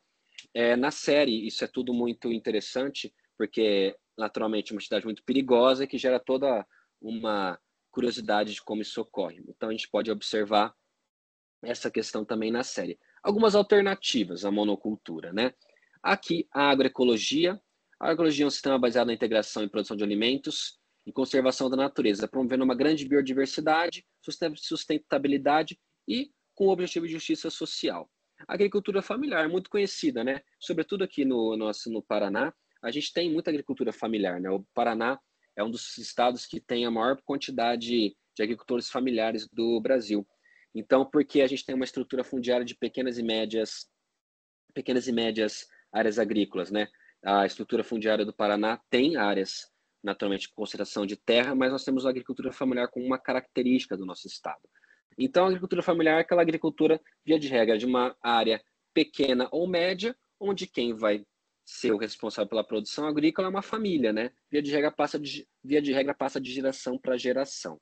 Na série, isso é tudo muito interessante, porque naturalmente é uma atividade muito perigosa que gera toda uma curiosidade de como isso ocorre. Então a gente pode observar essa questão também na série. Algumas alternativas à monocultura, né? Aqui a agroecologia. A agroecologia é um sistema baseado na integração e produção de alimentos e conservação da natureza, promovendo uma grande biodiversidade, sustentabilidade e com o objetivo de justiça social. A agricultura familiar, muito conhecida, né? Sobretudo aqui no Paraná, a gente tem muita agricultura familiar, né? O Paraná é um dos estados que tem a maior quantidade de agricultores familiares do Brasil. Então, porque a gente tem uma estrutura fundiária de pequenas e médias áreas agrícolas, né? A estrutura fundiária do Paraná tem áreas, naturalmente, com concentração de terra, mas nós temos a agricultura familiar como uma característica do nosso estado. Então, a agricultura familiar é aquela agricultura, via de regra, de uma área pequena ou média, onde quem vai ser o responsável pela produção agrícola é uma família, né? Via de regra passa de geração para geração.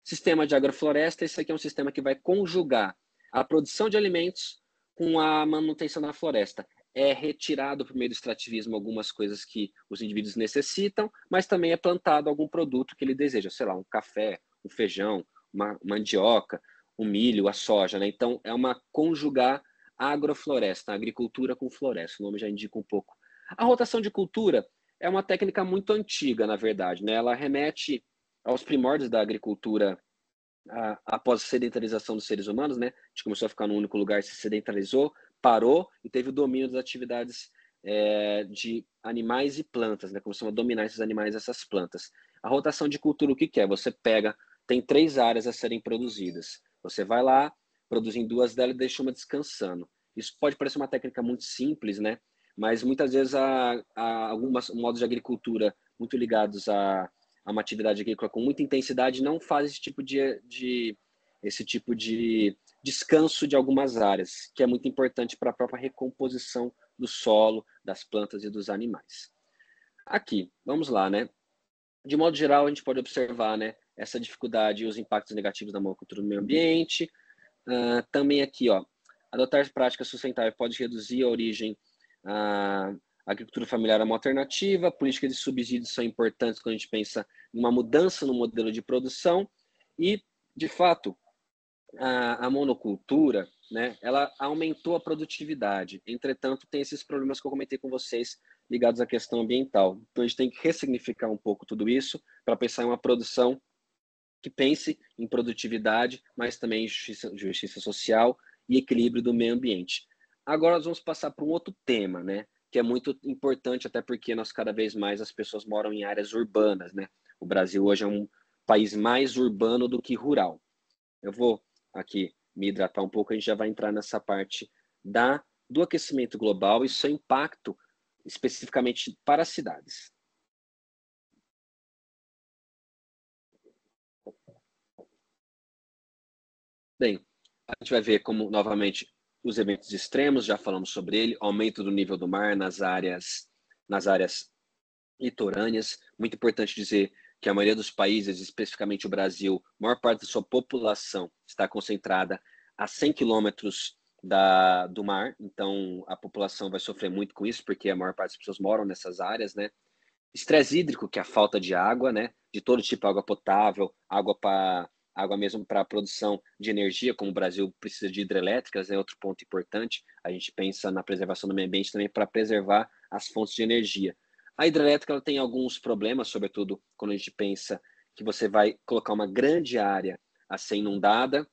Sistema de agrofloresta, esse aqui é um sistema que vai conjugar a produção de alimentos com a manutenção da floresta. É retirado por meio do extrativismo algumas coisas que os indivíduos necessitam, mas também é plantado algum produto que ele deseja, sei lá, um café, um feijão, uma mandioca, um milho, a soja, né? Então, é uma conjugar agrofloresta, agricultura com floresta, o nome já indica um pouco. A rotação de cultura é uma técnica muito antiga, na verdade, né? Ela remete aos primórdios da agricultura após a sedentarização dos seres humanos, né? A gente começou a ficar num único lugar, se sedentarizou, parou e teve o domínio das atividades de animais e plantas, né? Começou a dominar esses animais e essas plantas. A rotação de cultura, o que é? Você tem 3 áreas a serem produzidas. Você vai lá, produz em 2 delas e deixa uma descansando. Isso pode parecer uma técnica muito simples, né? Mas muitas vezes alguns modos de agricultura muito ligados a uma atividade agrícola com muita intensidade não faz esse tipo de descanso de algumas áreas, que é muito importante para a própria recomposição do solo, das plantas e dos animais. Aqui, vamos lá, né? De modo geral, a gente pode observar, né, essa dificuldade e os impactos negativos da monocultura no meio ambiente. Também aqui, ó, adotar práticas sustentáveis pode reduzir a origem a agricultura familiar é uma alternativa, políticas de subsídios são importantes quando a gente pensa em uma mudança no modelo de produção e, de fato, a monocultura, né, ela aumentou a produtividade. Entretanto, tem esses problemas que eu comentei com vocês ligados à questão ambiental. Então, a gente tem que ressignificar um pouco tudo isso para pensar em uma produção que pense em produtividade, mas também em justiça social e equilíbrio do meio ambiente. Agora nós vamos passar para um outro tema, né, que é muito importante, até porque nós cada vez mais as pessoas moram em áreas urbanas, né? O Brasil hoje é um país mais urbano do que rural. Eu vou aqui me hidratar um pouco, a gente já vai entrar nessa parte do aquecimento global e seu impacto especificamente para as cidades. Bem, a gente vai ver como, novamente, os eventos extremos, já falamos sobre ele, aumento do nível do mar nas áreas litorâneas. Muito importante dizer que a maioria dos países, especificamente o Brasil, a maior parte da sua população está concentrada a 100 quilômetros do mar, então a população vai sofrer muito com isso, porque a maior parte das pessoas moram nessas áreas, né? Estresse hídrico, que é a falta de água, né? De todo tipo, água potável, água para água mesmo para a produção de energia, como o Brasil precisa de hidrelétricas, é outro ponto importante. A gente pensa na preservação do meio ambiente também para preservar as fontes de energia. A hidrelétrica ela tem alguns problemas, sobretudo quando a gente pensa que você vai colocar uma grande área a ser inundada,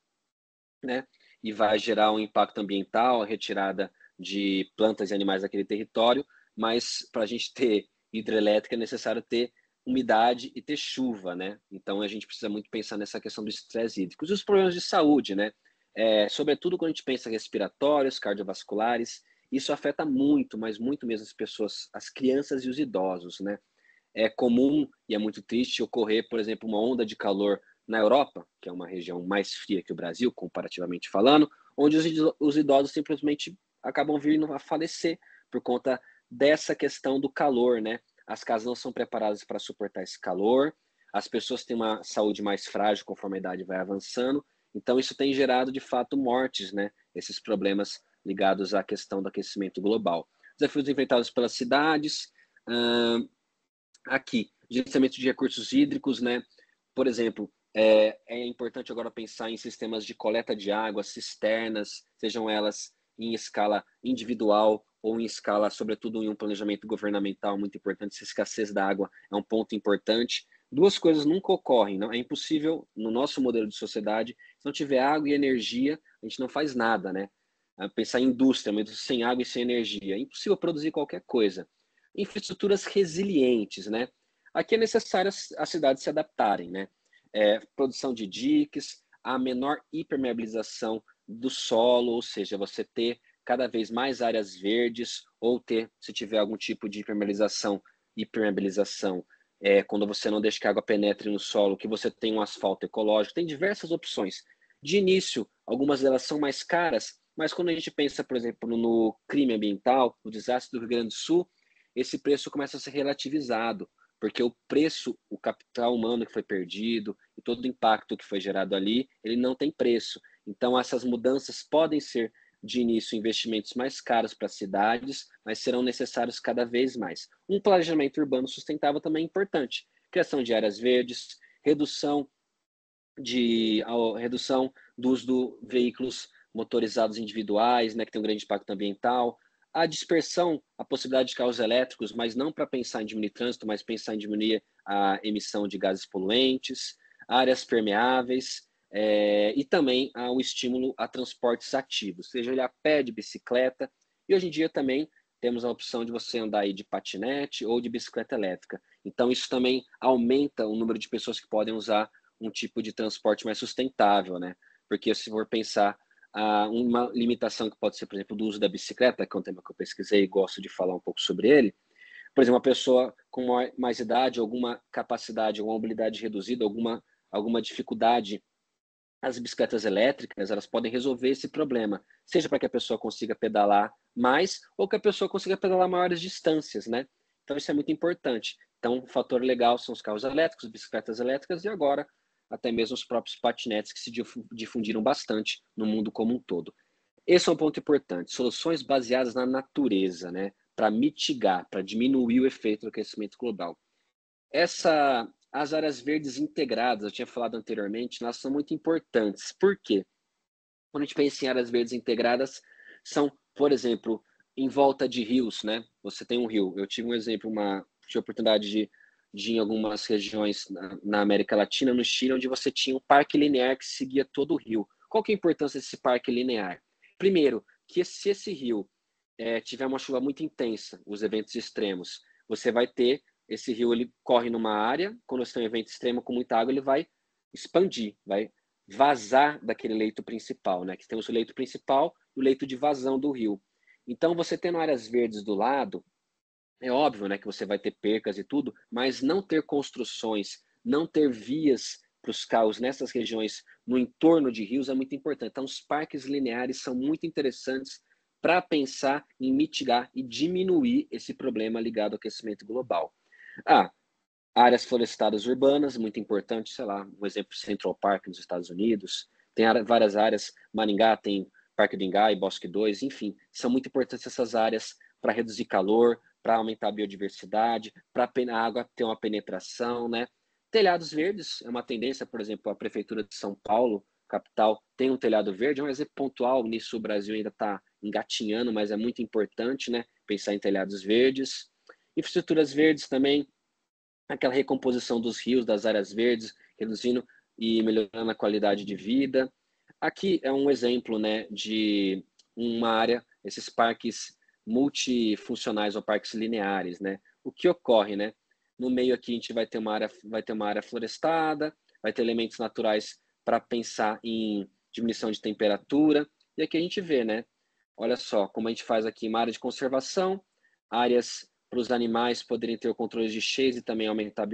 né? E vai gerar um impacto ambiental, a retirada de plantas e animais daquele território, mas para a gente ter hidrelétrica é necessário ter umidade e ter chuva, né? Então a gente precisa muito pensar nessa questão do estresse hídrico. E os problemas de saúde, né? Sobretudo quando a gente pensa em respiratórios, cardiovasculares, isso afeta muito, mas muito mesmo as pessoas, as crianças e os idosos, né? É comum e é muito triste ocorrer, por exemplo, uma onda de calor na Europa, que é uma região mais fria que o Brasil, comparativamente falando, onde os idosos simplesmente acabam vindo a falecer por conta dessa questão do calor, né? As casas não são preparadas para suportar esse calor, as pessoas têm uma saúde mais frágil conforme a idade vai avançando, então isso tem gerado, de fato, mortes, né? Esses problemas ligados à questão do aquecimento global. Desafios enfrentados pelas cidades, aqui, gerenciamento de recursos hídricos, né? Por exemplo, é importante agora pensar em sistemas de coleta de água, cisternas, sejam elas em escala individual ou em escala, sobretudo, em um planejamento governamental muito importante. Essa escassez da água é um ponto importante. Duas coisas nunca ocorrem, não é impossível no nosso modelo de sociedade, se não tiver água e energia, a gente não faz nada, né? Pensar em indústria, mas sem água e sem energia, é impossível produzir qualquer coisa. Infraestruturas resilientes, né? Aqui é necessário as cidades se adaptarem, né? Produção de diques, a menor hipermeabilização do solo, ou seja, você ter cada vez mais áreas verdes ou ter, se tiver algum tipo de hipermeabilização, quando você não deixa que a água penetre no solo, que você tem um asfalto ecológico, tem diversas opções. De início, algumas delas são mais caras, mas quando a gente pensa, por exemplo, no crime ambiental, no desastre do Rio Grande do Sul, esse preço começa a ser relativizado, porque o preço, o capital humano que foi perdido e todo o impacto que foi gerado ali, ele não tem preço. Então, essas mudanças podem ser, de início, investimentos mais caros para as cidades, mas serão necessários cada vez mais. Um planejamento urbano sustentável também é importante. Criação de áreas verdes, redução do uso de veículos motorizados individuais, né, que tem um grande impacto ambiental, a dispersão, a possibilidade de carros elétricos, mas não para pensar em diminuir trânsito, mas pensar em diminuir a emissão de gases poluentes, áreas permeáveis, e também o estímulo a transportes ativos, seja ele a pé, de bicicleta, e hoje em dia também temos a opção de você andar aí de patinete ou de bicicleta elétrica. Então isso também aumenta o número de pessoas que podem usar um tipo de transporte mais sustentável, né? Porque se for pensar uma limitação que pode ser, por exemplo, do uso da bicicleta, que é um tema que eu pesquisei e gosto de falar um pouco sobre ele. Por exemplo, uma pessoa com mais idade, alguma capacidade, alguma mobilidade reduzida, alguma dificuldade, as bicicletas elétricas, elas podem resolver esse problema, seja para que a pessoa consiga pedalar mais ou que a pessoa consiga pedalar maiores distâncias, né? Então isso é muito importante. Então, o fator legal são os carros elétricos, bicicletas elétricas e agora até mesmo os próprios patinetes que se difundiram bastante no mundo como um todo. Esse é um ponto importante. Soluções baseadas na natureza, né? Para mitigar, para diminuir o efeito do aquecimento global. As áreas verdes integradas, eu tinha falado anteriormente, elas são muito importantes. Por quê? Quando a gente pensa em áreas verdes integradas, são, por exemplo, em volta de rios, né? Você tem um rio. Eu tive um exemplo, tive a oportunidade de ir em algumas regiões na América Latina, no Chile, onde você tinha um parque linear que seguia todo o rio. Qual que é a importância desse parque linear? Primeiro, que se esse rio tiver uma chuva muito intensa, os eventos extremos, você vai ter esse rio, ele corre numa área, quando você tem um evento extremo com muita água, ele vai expandir, vai vazar daquele leito principal, né? Que temos o leito principal e o leito de vazão do rio. Então, você tendo áreas verdes do lado, é óbvio, né, que você vai ter percas e tudo, mas não ter construções, não ter vias para os carros nessas regiões no entorno de rios é muito importante. Então, os parques lineares são muito interessantes para pensar em mitigar e diminuir esse problema ligado ao aquecimento global. Áreas florestadas urbanas, muito importante, sei lá, um exemplo, Central Park nos Estados Unidos, tem várias áreas, Maringá tem Parque do Ingá e Bosque 2, enfim, são muito importantes essas áreas para reduzir calor, para aumentar a biodiversidade, para a água ter uma penetração, né? Telhados verdes é uma tendência, por exemplo, a Prefeitura de São Paulo, capital, tem um telhado verde, é um exemplo pontual, nisso o Brasil ainda está engatinhando, mas é muito importante, né, pensar em telhados verdes. Infraestruturas verdes também, aquela recomposição dos rios, das áreas verdes, reduzindo e melhorando a qualidade de vida. Aqui é um exemplo, né, de uma área, esses parques multifuncionais ou parques lineares, né? O que ocorre, né? No meio aqui a gente vai ter uma área florestada, vai ter elementos naturais para pensar em diminuição de temperatura. E aqui a gente vê, né? Olha só como a gente faz aqui uma área de conservação, áreas para os animais poderem ter o controle de cheias e também aumentar a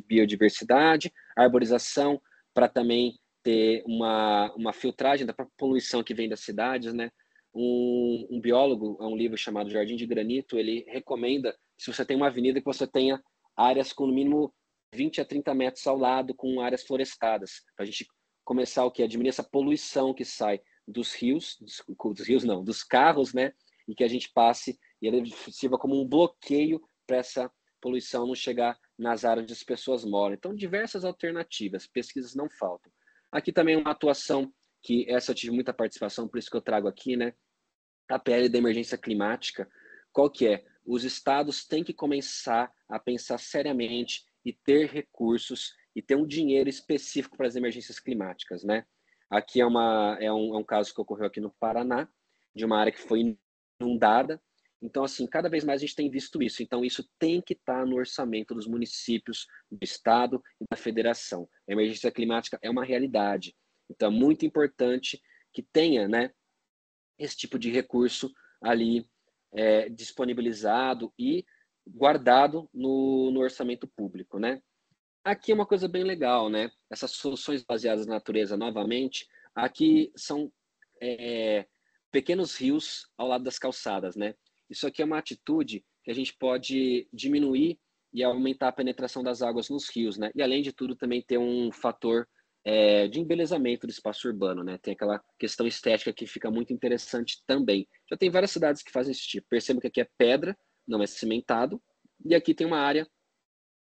biodiversidade, arborização para também ter uma filtragem da própria poluição que vem das cidades, né? Um biólogo, é um livro chamado Jardim de Granito, ele recomenda, se você tem uma avenida, que você tenha áreas com no mínimo 20 a 30 metros ao lado, com áreas florestadas, para a gente começar o que? A diminuir essa poluição que sai dos rios, dos carros, né? E que a gente passe e ele sirva como um bloqueio para essa poluição não chegar nas áreas onde as pessoas moram. Então, diversas alternativas, pesquisas não faltam. Aqui também uma atuação que essa eu tive muita participação, por isso que eu trago aqui, né? A PL da emergência climática. Qual que é? Os estados têm que começar a pensar seriamente e ter recursos e ter um dinheiro específico para as emergências climáticas, né? Aqui é um caso que ocorreu aqui no Paraná, de uma área que foi inundada. Então, assim, cada vez mais a gente tem visto isso. Então, isso tem que estar no orçamento dos municípios, do estado e da federação. A emergência climática é uma realidade. Então, é muito importante que tenha, né, esse tipo de recurso ali disponibilizado e guardado no orçamento público, né? Aqui é uma coisa bem legal, né? Essas soluções baseadas na natureza, novamente, aqui são pequenos rios ao lado das calçadas, né? Isso aqui é uma atitude que a gente pode diminuir e aumentar a penetração das águas nos rios, né? E além de tudo, também ter um fator de embelezamento do espaço urbano, né? Tem aquela questão estética que fica muito interessante também. Já tem várias cidades que fazem esse tipo. Perceba que aqui é pedra, não é cimentado, e aqui tem uma área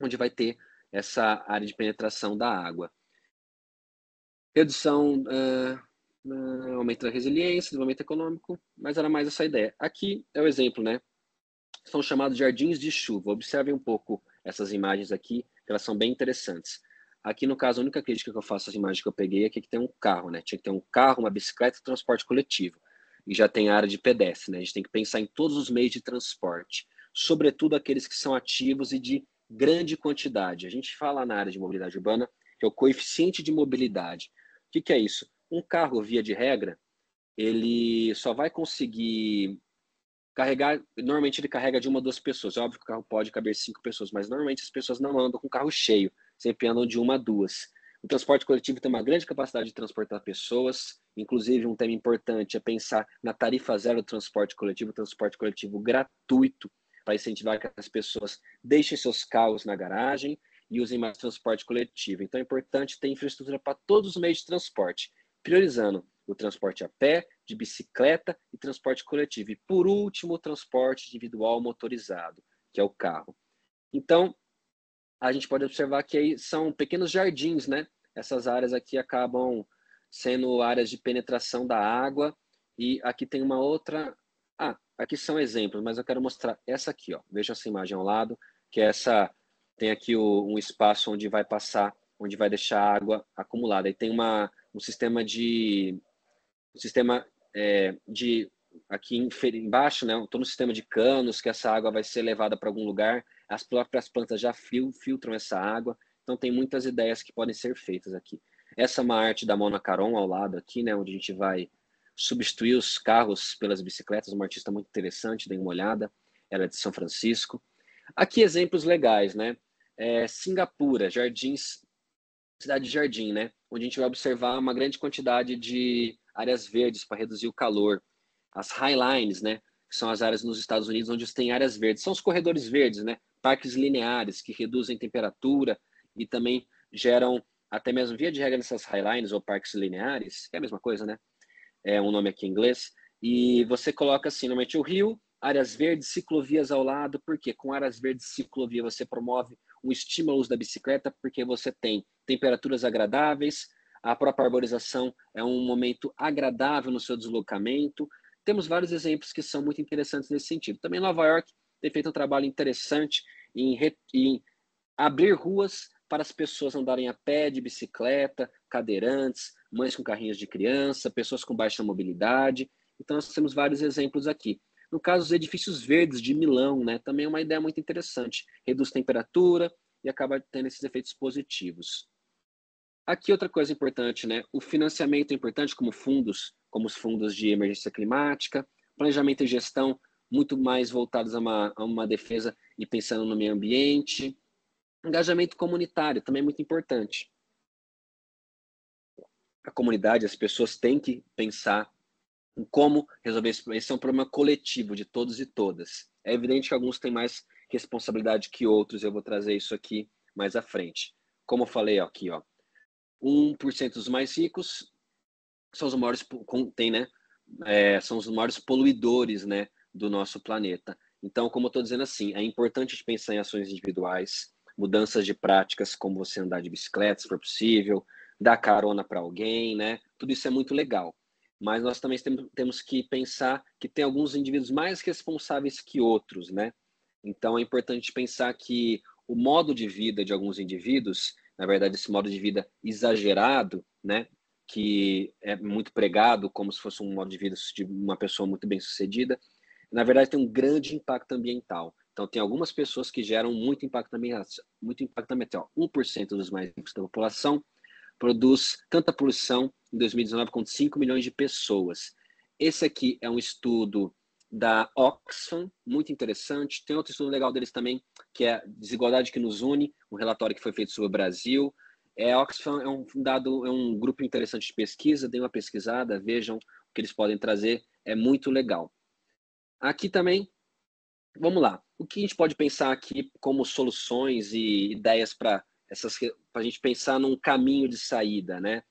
onde vai ter essa área de penetração da água. Redução, aumento da resiliência, desenvolvimento econômico, mas era mais essa ideia. Aqui é o exemplo, né? São chamados jardins de chuva. Observem um pouco essas imagens aqui, que elas são bem interessantes. Aqui, no caso, a única crítica que eu faço às imagens que eu peguei é que tem um carro, né? Tinha que ter um carro, uma bicicleta e transporte coletivo. E já tem a área de pedestre, né? A gente tem que pensar em todos os meios de transporte, sobretudo aqueles que são ativos e de grande quantidade. A gente fala na área de mobilidade urbana que é o coeficiente de mobilidade. O que é isso? Um carro, via de regra, ele só vai conseguir carregar, normalmente ele carrega de uma ou duas pessoas. É óbvio que o carro pode caber 5 pessoas, mas normalmente as pessoas não andam com o carro cheio, sempre andam de uma a duas. O transporte coletivo tem uma grande capacidade de transportar pessoas, inclusive um tema importante é pensar na tarifa zero do transporte coletivo gratuito, para incentivar que as pessoas deixem seus carros na garagem e usem mais transporte coletivo. Então é importante ter infraestrutura para todos os meios de transporte, priorizando o transporte a pé, de bicicleta e transporte coletivo. E, por último, o transporte individual motorizado, que é o carro. Então, a gente pode observar que aí são pequenos jardins, né? Essas áreas aqui acabam sendo áreas de penetração da água. E aqui tem uma outra... aqui são exemplos, mas eu quero mostrar essa aqui, ó. Veja essa imagem ao lado, que é essa... Tem aqui um espaço onde vai passar, onde vai deixar água acumulada. E tem um sistema de aqui embaixo, né? Todo um sistema de canos que essa água vai ser levada para algum lugar. As próprias plantas já filtram essa água. Então tem muitas ideias que podem ser feitas aqui. Essa é uma arte da Mona Caron ao lado aqui, né? Onde a gente vai substituir os carros pelas bicicletas. Uma artista muito interessante, dê uma olhada. Ela é de São Francisco. Aqui exemplos legais, né? Singapura, jardins, cidade de jardim, né? Onde a gente vai observar uma grande quantidade de áreas verdes para reduzir o calor. As Highlines, né? Que são as áreas nos Estados Unidos onde tem áreas verdes. São os corredores verdes, né? Parques lineares que reduzem temperatura e também geram, até mesmo via de regra nessas Highlines ou parques lineares, que é a mesma coisa, né? É um nome aqui em inglês. E você coloca assim, normalmente o rio, áreas verdes, ciclovias ao lado, porque com áreas verdes e ciclovia você promove um estímulo ao uso da bicicleta, porque você tem temperaturas agradáveis, a própria arborização é um momento agradável no seu deslocamento. Temos vários exemplos que são muito interessantes nesse sentido. Também Nova York tem feito um trabalho interessante em abrir ruas para as pessoas andarem a pé, de bicicleta, cadeirantes, mães com carrinhos de criança, pessoas com baixa mobilidade. Então, nós temos vários exemplos aqui. No caso, os edifícios verdes de Milão, né, também é uma ideia muito interessante. Reduz temperatura e acaba tendo esses efeitos positivos. Aqui outra coisa importante, né? O financiamento é importante, como os fundos de emergência climática, planejamento e gestão muito mais voltados a uma defesa e pensando no meio ambiente. Engajamento comunitário também é muito importante. A comunidade, as pessoas têm que pensar em como resolver esse problema. Esse é um problema coletivo de todos e todas. É evidente que alguns têm mais responsabilidade que outros, eu vou trazer isso aqui mais à frente. Como eu falei aqui, ó, 1% dos mais ricos são os maiores, né? São os maiores poluidores, né, do nosso planeta. Então, como eu estou dizendo assim, é importante pensar em ações individuais, mudanças de práticas, como você andar de bicicleta, se for possível, dar carona para alguém, né? Tudo isso é muito legal. Mas nós também temos que pensar que tem alguns indivíduos mais responsáveis que outros, né? Então, é importante pensar que o modo de vida de alguns indivíduos, na verdade, esse modo de vida exagerado, né, que é muito pregado como se fosse um modo de vida de uma pessoa muito bem-sucedida, na verdade tem um grande impacto ambiental. Então, tem algumas pessoas que geram muito impacto ambiental. 1% dos mais ricos da população produz tanta poluição em 2019 quanto 5 milhões de pessoas. Esse aqui é um estudo da Oxfam, muito interessante. Tem outro estudo legal deles também, que é Desigualdade que nos une, um relatório que foi feito sobre o Brasil. A Oxfam é um grupo interessante de pesquisa, deem uma pesquisada, vejam o que eles podem trazer, é muito legal. Aqui também, vamos lá, o que a gente pode pensar aqui como soluções e ideias para a gente pensar num caminho de saída, né?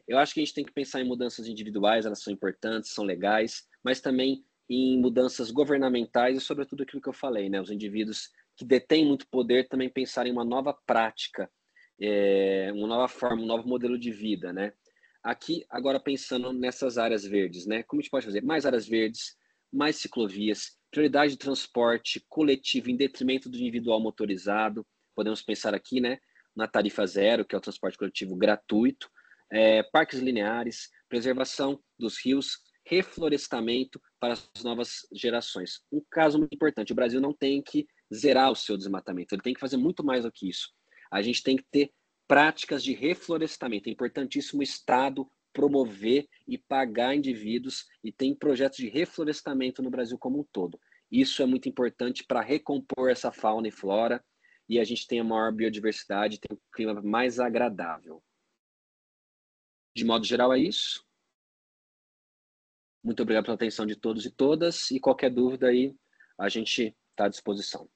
Eu acho que a gente tem que pensar em mudanças individuais, elas são importantes, são legais, mas também em mudanças governamentais e, sobretudo, aquilo que eu falei, né? Os indivíduos que detêm muito poder também pensarem em uma nova prática, uma nova forma, um novo modelo de vida, né? Aqui, agora pensando nessas áreas verdes, né? Como a gente pode fazer? Mais áreas verdes, mais ciclovias, prioridade de transporte coletivo em detrimento do individual motorizado. Podemos pensar aqui, né? Na tarifa zero, que é o transporte coletivo gratuito, parques lineares, preservação dos rios, reflorestamento para as novas gerações. Um caso muito importante, o Brasil não tem que zerar o seu desmatamento, ele tem que fazer muito mais do que isso. A gente tem que ter práticas de reflorestamento. É importantíssimo o Estado promover e pagar indivíduos e tem projetos de reflorestamento no Brasil como um todo. Isso é muito importante para recompor essa fauna e flora e a gente tem a maior biodiversidade, tem um clima mais agradável. De modo geral, é isso. Muito obrigado pela atenção de todos e todas. E qualquer dúvida aí, a gente está à disposição.